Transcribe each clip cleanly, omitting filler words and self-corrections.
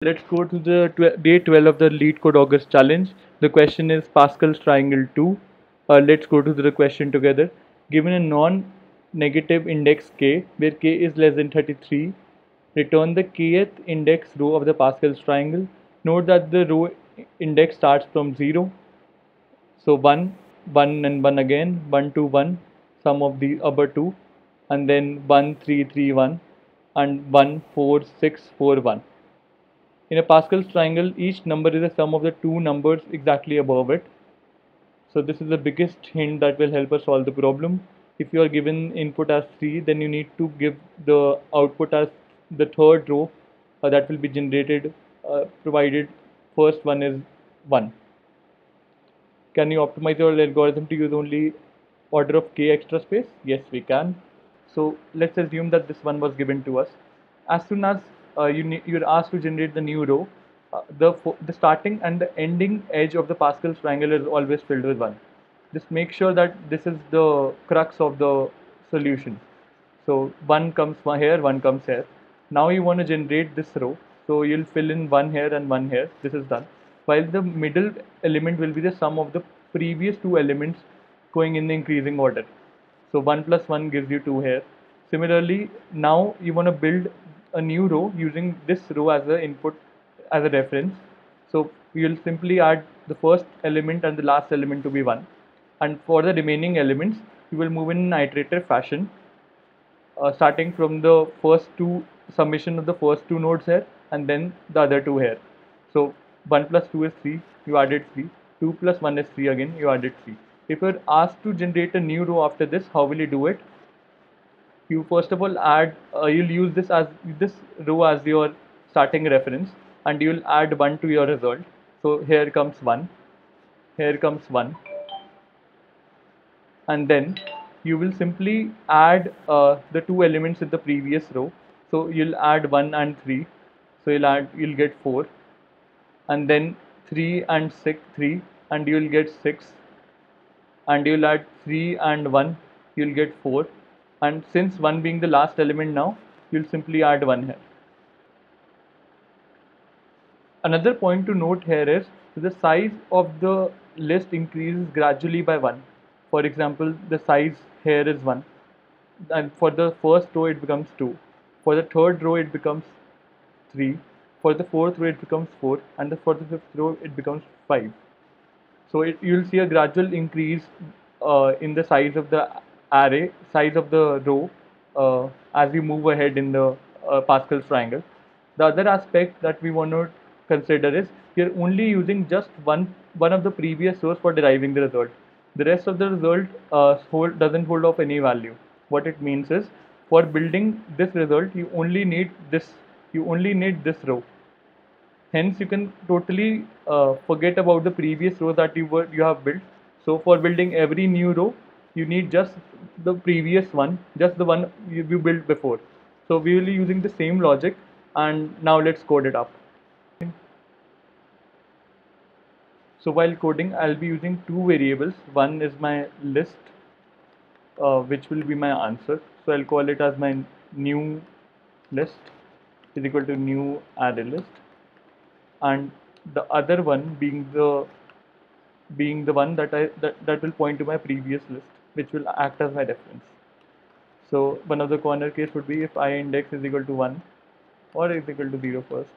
Let's go to the day 12 of the Leetcode August challenge. The question is Pascal's triangle 2. Let's go to the question together. Given a non-negative index k, where k is less than 33, return the kth index row of the Pascal's triangle. Note that the row index starts from 0. So 1, 1 and 1 again, 1, 2, 1, sum of the upper two, and then 1, 3, 3, 1, and 1, 4, 6, 4, 1. In a Pascal's triangle, each number is the sum of the two numbers exactly above it. So this is the biggest hint that will help us solve the problem. If you are given input as 3, then you need to give the output as the third row that will be generated provided first one is 1. Can you optimize your algorithm to use only order of k extra space? Yes, we can. So let's assume that this one was given to us. As soon as you're asked to generate the new row, the starting and the ending edge of the Pascal's triangle is always filled with 1. Just make sure that this is the crux of the solution. So 1 comes here, 1 comes here. Now you want to generate this row. So you'll fill in 1 here and 1 here. This is done. While the middle element will be the sum of the previous two elements going in the increasing order. So 1 plus 1 gives you 2 here. Similarly, now you want to build a new row using this row as a input, as a reference. So you'll simply add the first element and the last element to be 1. And for the remaining elements, you will move in an iterative fashion, starting from the first two summation of the first two nodes here and then the other two here. So 1 plus 2 is 3, you added 3, 2 plus 1 is 3 again, you added 3. If you're asked to generate a new row after this, how will you do it? You first of all add, you'll use this row as your starting reference, and you'll add 1 to your result. So here comes 1, here comes 1, and then you will simply add the two elements in the previous row. So you'll add 1 and 3, so you'll get 4, and then 3 and 6 3, and you'll get 6, and you'll add 3 and 1, you'll get 4, and since 1 being the last element now, you'll simply add 1 here. Another point to note here is the size of the list increases gradually by 1. For example, the size here is 1, and for the first row it becomes 2, for the third row it becomes 3, for the fourth row it becomes 4, and for the fifth row it becomes 5. So you'll see a gradual increase in the size of the array, size of the row, as you move ahead in the Pascal's triangle. The other aspect that we want to consider is you're only using just one of the previous rows for deriving the result. The rest of the result doesn't hold of any value. What it means is, for building this result, you only need this. You only need this row. Hence, you can totally forget about the previous row that you have built. So for building every new row, you need just the previous one, just the one you built before. So we will be using the same logic, and now let's code it up. So while coding, I'll be using two variables. One is my list, which will be my answer. So I'll call it as my new list is equal to new array list, and the other one being the one that will point to my previous list, which will act as my reference. So one of the corner case would be if I index is equal to 1 or is equal to 0 first.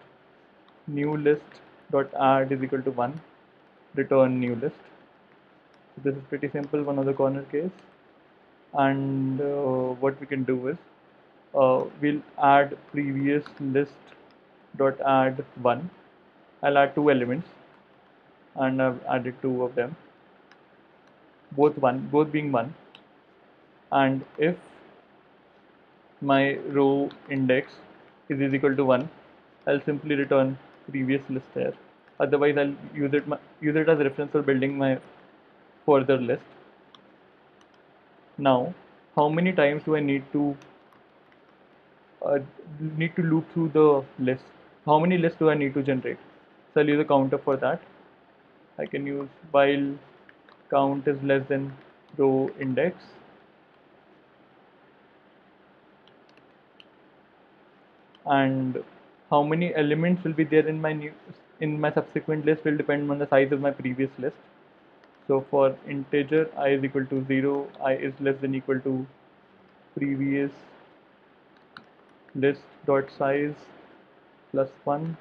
New list dot add is equal to 1, return new list. So this is pretty simple, one of the corner case. And what we can do is we'll add previous list dot add 1. I'll add two elements, and I've added two of them, both being 1. And if my row index is equal to 1, I'll simply return previous list here. Otherwise, I'll use it as a reference for building my further list. Now, how many times do I uh, need to loop through the list? How many lists do I need to generate? So I'll use a counter for that. I can use while count is less than row index, and how many elements will be there in my subsequent list will depend on the size of my previous list. So for integer I is equal to 0, I is less than equal to previous list dot size plus 1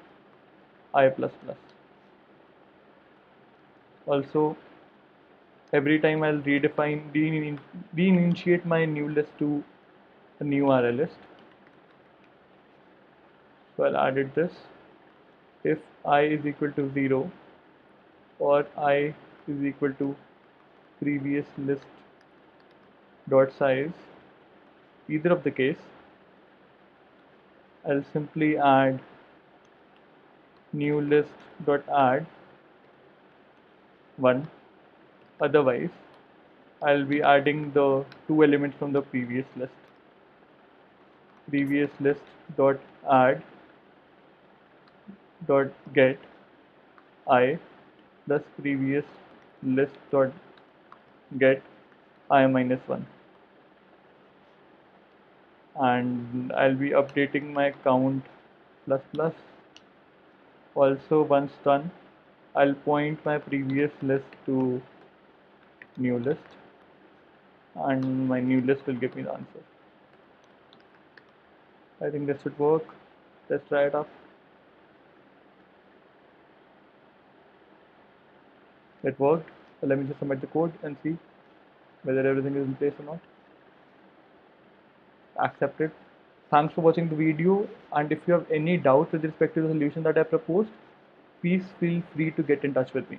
I plus plus. Also, every time I'll reinitiate my new list to a new RL list. So I'll add it this. If I is equal to 0 or I is equal to previous list dot size, either of the case, I'll simply add new list dot add 1. Otherwise, I'll be adding the two elements from the previous list. Previous list dot add dot get I plus previous list dot get I minus 1, and I'll be updating my count plus plus. Also, once done, I'll point my previous list to new list, and my new list will give me the answer. I think this should work. Let's try it out. It worked. So let me just submit the code and see whether everything is in place or not. Accepted. Thanks for watching the video, and if you have any doubts with respect to the solution that I proposed, please feel free to get in touch with me.